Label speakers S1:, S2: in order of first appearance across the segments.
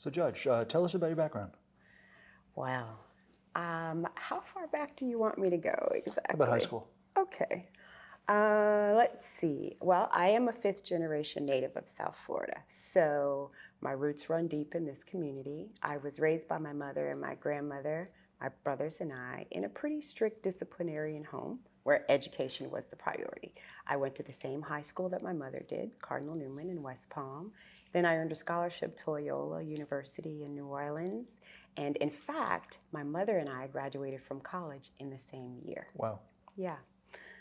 S1: So, Judge, tell us about your background.
S2: Wow. How far back do you want me to go exactly?
S1: About high school.
S2: Okay. Let's see. Well, I am a fifth generation native of South Florida, so my roots run deep in this community. I was raised by my mother and my grandmother, my brothers and I, in a pretty strict disciplinarian home where education was the priority. I went to the same high school that my mother did, Cardinal Newman in West Palm. Then I earned a scholarship to Loyola University in New Orleans. And in fact, my mother and I graduated from college in the same year.
S1: Wow.
S2: Yeah.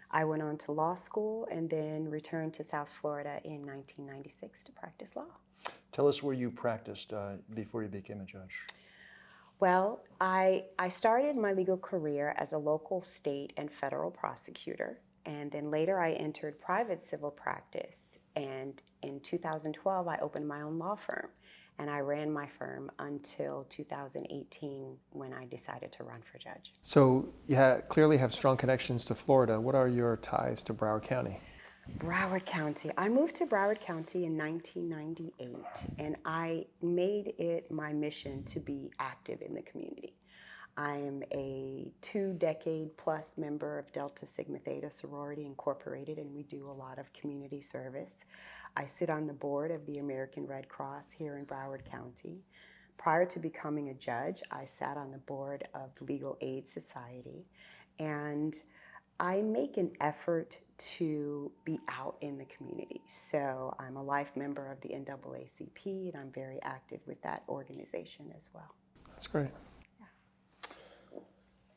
S2: I went on to law school and then returned to South Florida in 1996 to practice law.
S1: Tell us where you practiced before you became a judge.
S2: Well, I started my legal career as a local, state, and federal prosecutor, and then later I entered private civil practice. And in 2012, I opened my own law firm, and I ran my firm until 2018 when I decided to run for judge.
S3: So you clearly have strong connections to Florida. What are your ties to Broward County?
S2: Broward County. I moved to Broward County in 1998, and I made it my mission to be active in the community. I am a 2-decade-plus member of Delta Sigma Theta Sorority Incorporated, and we do a lot of community service. I sit on the board of the American Red Cross here in Broward County. Prior to becoming a judge, I sat on the board of Legal Aid Society, and I make an effort to be out in the community. So I'm a life member of the NAACP, and I'm very active with that organization as well.
S3: That's great.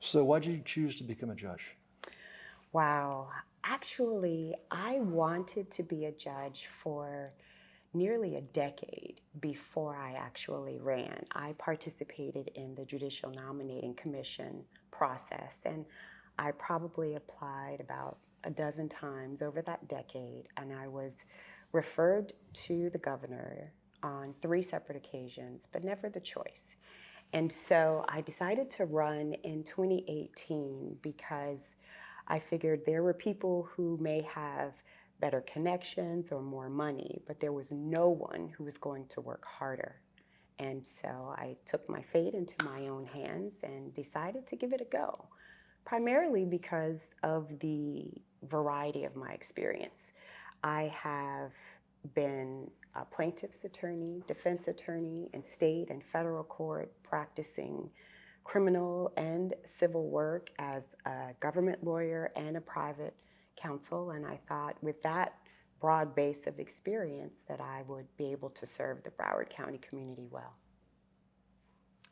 S1: So, why did you choose to become a judge?
S2: Wow. Actually, I wanted to be a judge for nearly a decade before I actually ran. I participated in the Judicial Nominating Commission process, and I probably applied about a dozen times over that decade, and I was referred to the governor on 3 separate occasions, but never the choice. And so I decided to run in 2018 because I figured there were people who may have better connections or more money, but there was no one who was going to work harder. And so I took my fate into my own hands and decided to give it a go, primarily because of the variety of my experience. I have been a plaintiff's attorney, defense attorney in state and federal court, practicing criminal and civil work as a government lawyer and a private counsel. And I thought with that broad base of experience that I would be able to serve the Broward County community well.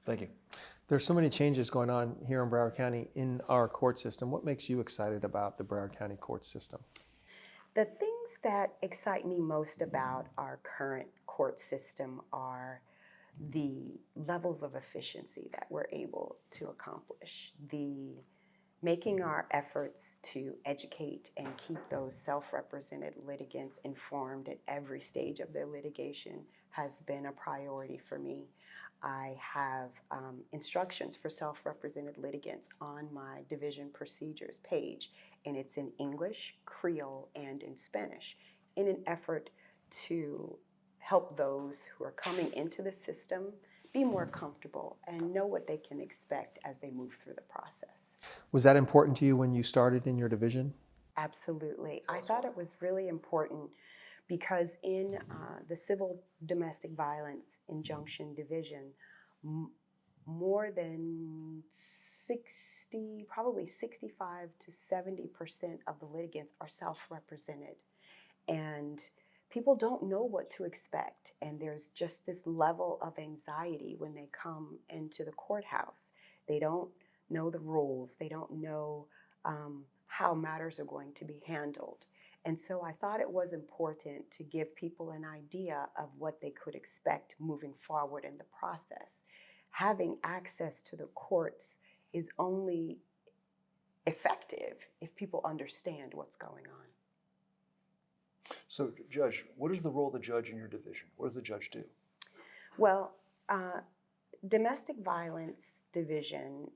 S1: Thank you.
S3: There's so many changes going on here in Broward County in our court system. What makes you excited about the Broward County court system?
S2: The things that excite me most about our current court system are the levels of efficiency that we're able to accomplish, the making our efforts to educate and keep those self-represented litigants informed at every stage of their litigation has been a priority for me. I have instructions for self-represented litigants on my division procedures page, and it's in English, Creole, and in Spanish, in an effort to help those who are coming into the system be more comfortable and know what they can expect as they move through the process.
S3: Was that important to you when you started in your division?
S2: Absolutely. I thought it was really important because in the Civil Domestic Violence Injunction Division, more than 60, probably 65 to 70% of the litigants are self-represented. And people don't know what to expect. And there's just this level of anxiety when they come into the courthouse. They don't know the rules. They don't know how matters are going to be handled. And so I thought it was important to give people an idea of what they could expect moving forward in the process. Having access to the courts is only effective if people understand what's going on.
S1: So, Judge, what is the role of the judge in your division? What does the judge do?
S2: Well, domestic violence division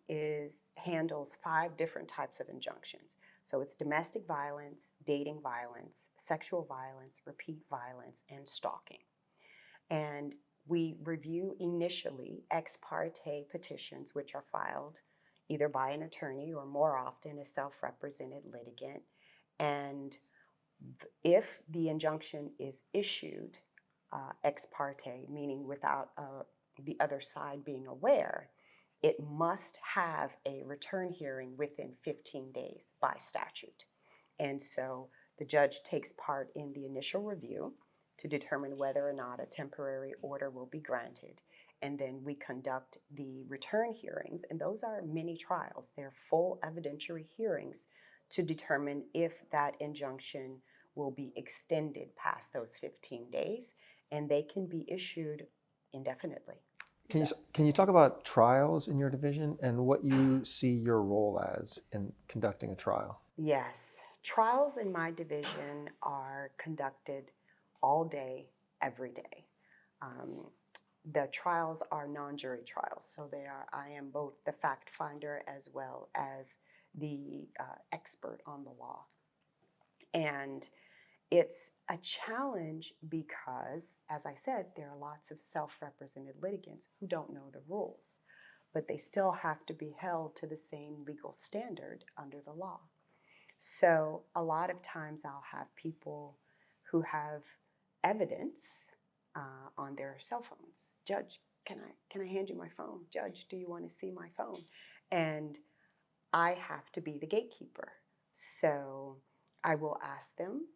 S2: handles 5 different types of injunctions. So it's domestic violence, dating violence, sexual violence, repeat violence, and stalking. And we review initially ex parte petitions, which are filed either by an attorney or more often a self-represented litigant. And if the injunction is issued ex parte, meaning without the other side being aware, it must have a return hearing within 15 days by statute. And so the judge takes part in the initial review to determine whether or not a temporary order will be granted. And then we conduct the return hearings, and those are mini trials. They're full evidentiary hearings to determine if that injunction will be extended past those 15 days, and they can be issued indefinitely.
S3: Can you talk about trials in your division and what you see your role as in conducting a trial?
S2: Yes, trials in my division are conducted all day, every day. The trials are non-jury trials, so I am both the fact finder as well as the expert on the law. And it's a challenge because, as I said, there are lots of self-represented litigants who don't know the rules, but they still have to be held to the same legal standard under the law. So a lot of times I'll have people who have evidence on their cell phones. Judge, can I hand you my phone? Judge, do you want to see my phone? And I have to be the gatekeeper. So I will ask them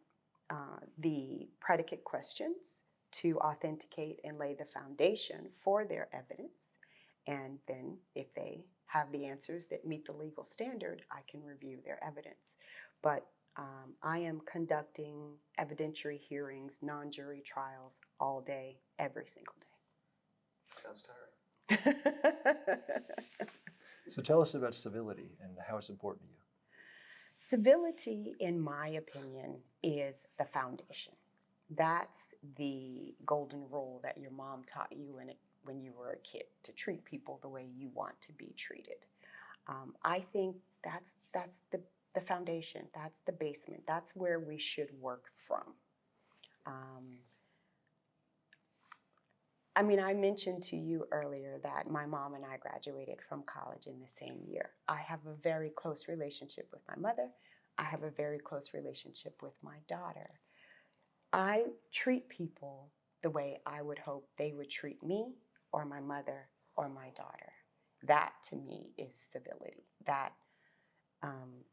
S2: the predicate questions to authenticate and lay the foundation for their evidence. And then if they have the answers that meet the legal standard, I can review their evidence. But I am conducting evidentiary hearings, non-jury trials all day, every single day.
S3: Sounds tiring.
S1: So tell us about civility and how it's important to you.
S2: Civility, in my opinion, is the foundation. That's the golden rule that your mom taught you when you were a kid, to treat people the way you want to be treated. I think that's the foundation, that's the basement, that's where we should work from. I mentioned to you earlier that my mom and I graduated from college in the same year. I have a very close relationship with my mother. I have a very close relationship with my daughter. I treat people the way I would hope they would treat me or my mother or my daughter. That to me is civility, that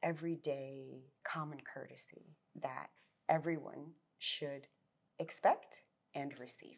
S2: everyday common courtesy that everyone should expect and receive.